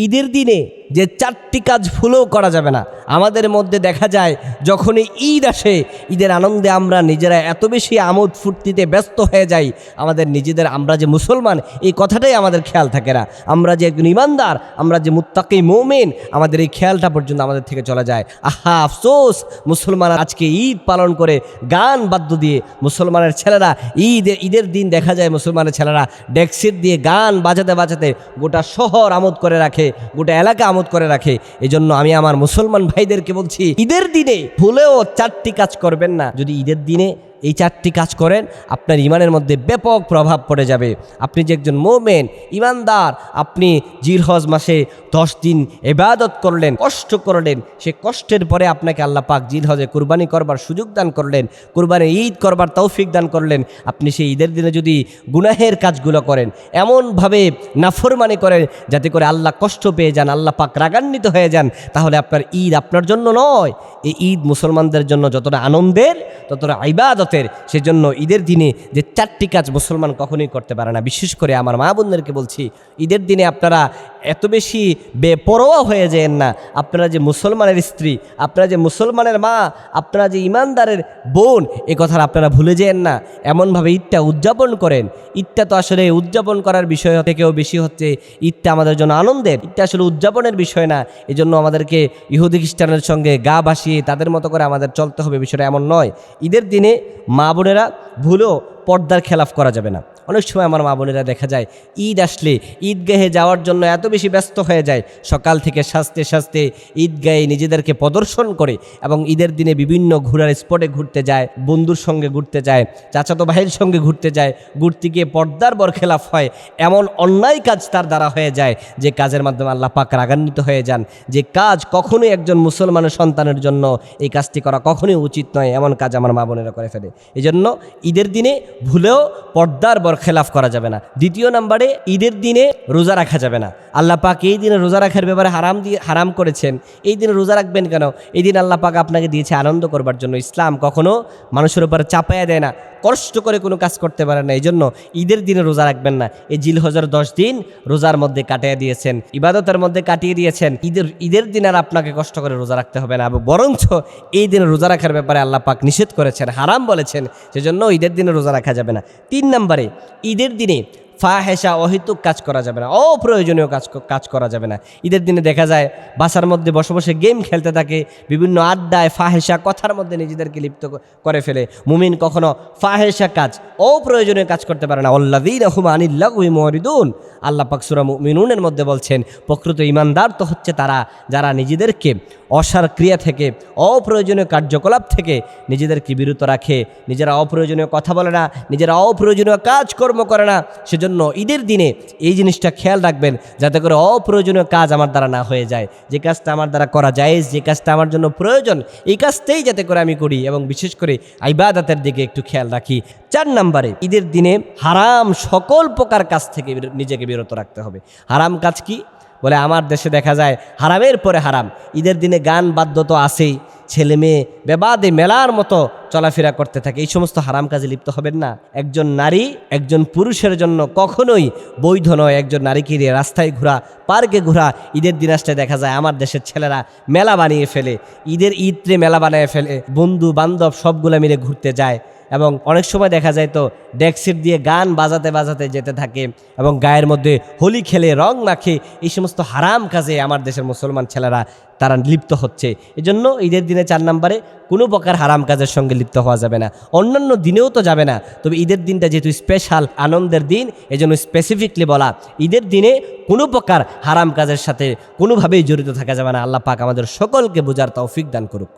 ঈদের দিনে যে 4টি কাজ ভুলেও করা যাবে না। আমাদের মধ্যে দেখা যায় যখনই ঈদ আসে, ঈদের আনন্দে আমরা নিজেরা এত বেশি আমোদ ফুর্তিতে ব্যস্ত হয়ে যাই, আমাদের নিজেদের আমরা যে মুসলমান এই কথাটাই আমাদের খেয়াল থাকে না। আমরা যে একজন ইমানদার, আমরা যে মুত্তাকি মুমিন, আমাদের এই খেয়ালটা পর্যন্ত আমাদের থেকে চলে যায়। আহা আফসোস, মুসলমান আজকে ঈদ পালন করে গান বাদ্য দিয়ে, মুসলমানের ছেলেরা ঈদের দিন দেখা যায় মুসলমানের ছেলেরা ডেক্সিট দিয়ে গান বাজাতে বাজাতে গোটা শহর আমোদ করে রাখে, গোটা এলাকা আমোদ করে রাখে। এই জন্য আমি আমার মুসলমান ভাইদেরকে বলছি, ঈদের দিনে ভুলেও 4টি কাজ করবেন না। যদি ঈদের দিনে এই 4টি কাজ করেন, আপনার ইমানের মধ্যে ব্যাপক প্রভাব পড়ে যাবে। আপনি যে একজন মুমিন ইমানদার, আপনি জিলহজ মাসে 10 দিন ইবাদত করলেন, কষ্ট করলেন, সে কষ্টের পরে আপনাকে আল্লাহ পাক জিলহজে কুরবানি করবার সুযোগ দান করলেন, কুরবানি ঈদ করবার তৌফিক দান করলেন। আপনি সেই ঈদের দিনে যদি গুনাহের কাজগুলো করেন, এমনভাবে নাফরমানি করেন যাতে করে আল্লাহ কষ্ট পেয়ে যান, আল্লাহ পাক রাগান্বিত হয়ে যান, তাহলে আপনার ঈদ আপনার জন্য নয়। এই ঈদ মুসলমানদের জন্য যতটা আনন্দের ততটা ইবাদতের। সেজন্য ঈদের দিনে যে 4টি কাজ মুসলমান কখনোই করতে পারে না। বিশেষ করে আমার মা বোনদেরকে বলছি, ঈদের দিনে আপনারা এত বেশি বেপরোয়া হয়ে যেন না। আপনারা যে মুসলমানের স্ত্রী, আপনারা যে মুসলমানের মা, আপনারা যে ইমানদারের বোন, এ কথা আপনারা ভুলে যেন না। এমনভাবে ঈদটা উদযাপন করেন। ঈদটা তো আসলে উদযাপন করার বিষয় থেকেও বেশি হচ্ছে ঈদটা আমাদের জন্য আনন্দের। ঈদটা আসলে উদযাপনের বিষয় না। এজন্য আমাদেরকে ইহুদি খ্রিস্টানের সঙ্গে গা ভাসিয়ে তাদের মতো করে আমাদের চলতে হবে, বিষয়টা এমন নয়। ঈদের দিনে মা বোনেরা ভুলেও পর্দার খেলাফ করা যাবে না। অনেক সময় আমার মা বোনেরা দেখা যায় ঈদ আসলে ঈদগাহে যাওয়ার জন্য এত বেশি ব্যস্ত হয়ে যায়, সকাল থেকে সাজতে সাজতে ঈদগাহে নিজেদেরকে প্রদর্শন করে এবং ঈদের দিনে বিভিন্ন ঘোরার স্পটে ঘুরতে যায়, বন্ধুর সঙ্গে ঘুরতে যায়, চাচাতো ভাইয়ের সঙ্গে ঘুরতে যায়, ঘুরতে গিয়ে পর্দার বরখেলাফ হয়। এমন অন্যায় কাজ তার দ্বারা হয়ে যায় যে কাজের মাধ্যমে আল্লাহ পাক রাগান্বিত হয়ে যান। যে কাজ কখনোই একজন মুসলমানের সন্তানের জন্য এই কাজটি করা কখনোই উচিত নয়, এমন কাজ আমার মা বোনেরা করে ফেলে। এই জন্য ঈদের দিনে ভুলেও পর্দার বরখেলাফ করা যাবে না। দ্বিতীয় নম্বরে, ঈদের দিনে রোজা রাখা যাবে না। আল্লাহ পাক এই দিনে রোজা রাখার ব্যাপারে হারাম করেছেন। এই দিনে রোজা রাখবেন কেন? এই দিন আল্লাহ পাক আপনাকে দিয়েছে আনন্দ করবার জন্য। ইসলাম কখনো মানুষের উপর চাপায়া দেয় না, কষ্ট করে কোনো কাজ করতে পারে না। এই জন্য ঈদের দিনে রোজা রাখবেন না। এই জিলহজের 10 দিন রোজার মধ্যে কাটিয়ে দিয়েছেন, ইবাদতের মধ্যে কাটিয়ে দিয়েছেন। ঈদের দিন আর আপনাকে কষ্ট করে রোজা রাখতে হবে না, বরঞ্চ এই দিনে রোজা রাখার ব্যাপারে আল্লাহ পাক নিষেধ করেছেন, হারাম বলেছেন। সেজন্য ঈদের দিনে রোজা রাখা যাবে না। 3 নম্বরে, ঈদের দিনে ফাহেসা অহেতুক কাজ করা যাবে না, অপ্রয়োজনীয় কাজ করা যাবে না। ঈদের দিনে দেখা যায় বাসার মধ্যে বসে বসে গেম খেলতে থাকে, বিভিন্ন আড্ডায় ফাহেসা কথার মধ্যে নিজেদেরকে লিপ্ত করে ফেলে। মুমিন কখনো ফাহেসা কাজ, অপ্রয়োজনীয় কাজ করতে পারে না। আল্লাযীনা হুম আনিল লাগওয়ি মুরিদুন, আল্লাহ পাক সূরা মুমিনুনের মধ্যে বলছেন, প্রকৃত ঈমানদার তো হচ্ছে তারা যারা নিজেদেরকে অসার ক্রিয়া থেকে, অপ্রয়োজনীয় কার্যকলাপ থেকে নিজেদেরকে বিরত রাখে, নিজেরা অপ্রয়োজনীয় কথা বলে না, নিজেরা অপ্রয়োজনীয় কাজকর্ম করে না। সেজন্য ঈদের দিনে এই জিনিসটা খেয়াল রাখবেন যাতে করে অপ্রয়োজনীয় কাজ আমার দ্বারা না হয়ে যায়। যে কাজটা আমার দ্বারা করা যায়, যে কাজটা আমার জন্য প্রয়োজন, এই কাজটাই যাতে করে আমি করি এবং বিশেষ করে ইবাদতের দিকে একটু খেয়াল রাখি। 4 নম্বরে, ঈদের দিনে হারাম সকল প্রকার কাজ থেকে নিজেকে বিরত রাখতে হবে। হারাম কাজ কি বলে, আমার দেশে দেখা যায় হারামের পরে হারাম। ঈদের দিনে গান বাদ্য তো আছেই, ছেলে মেয়ে বেবাদে মেলার মতো চলাফেরা করতে থাকে। এই সমস্ত হারাম কাজে লিপ্ত হবেন না। একজন নারী একজন পুরুষের জন্য কখনোই বৈধ নয় একজন নারীকে নিয়ে রাস্তায় ঘোরা, পার্কে ঘোরা। ঈদের দিন আসলে দেখা যায় আমার দেশের ছেলেরা মেলা বানিয়ে ফেলে, ঈদে মেলা বানিয়ে ফেলে, বন্ধু বান্ধব সবগুলো মিলে ঘুরতে যায় এবং অনেক সময় দেখা যায় তো ডেক্সিট দিয়ে গান বাজাতে বাজাতে যেতে থাকে এবং গায়ের মধ্যে হোলি খেলে, রং মাখে। এই সমস্ত হারাম কাজে আমার দেশের মুসলমান ছেলেরা তারা লিপ্ত হচ্ছে। এজন্য ঈদের দিনে 4 নম্বরে কোনো প্রকার হারাম কাজের সঙ্গে লিপ্ত হওয়া যাবে না। অন্যান্য দিনেও তো যাবে না, তবে ঈদের দিনটা যেহেতু স্পেশাল আনন্দের দিন, এজন্য স্পেসিফিকলি বলা, ঈদের দিনে কোনো প্রকার হারাম কাজের সাথে কোনোভাবেই জড়িত থাকা যাবে না। আল্লাহ পাক আমাদের সকলকে বোঝার তৌফিক দান করুক।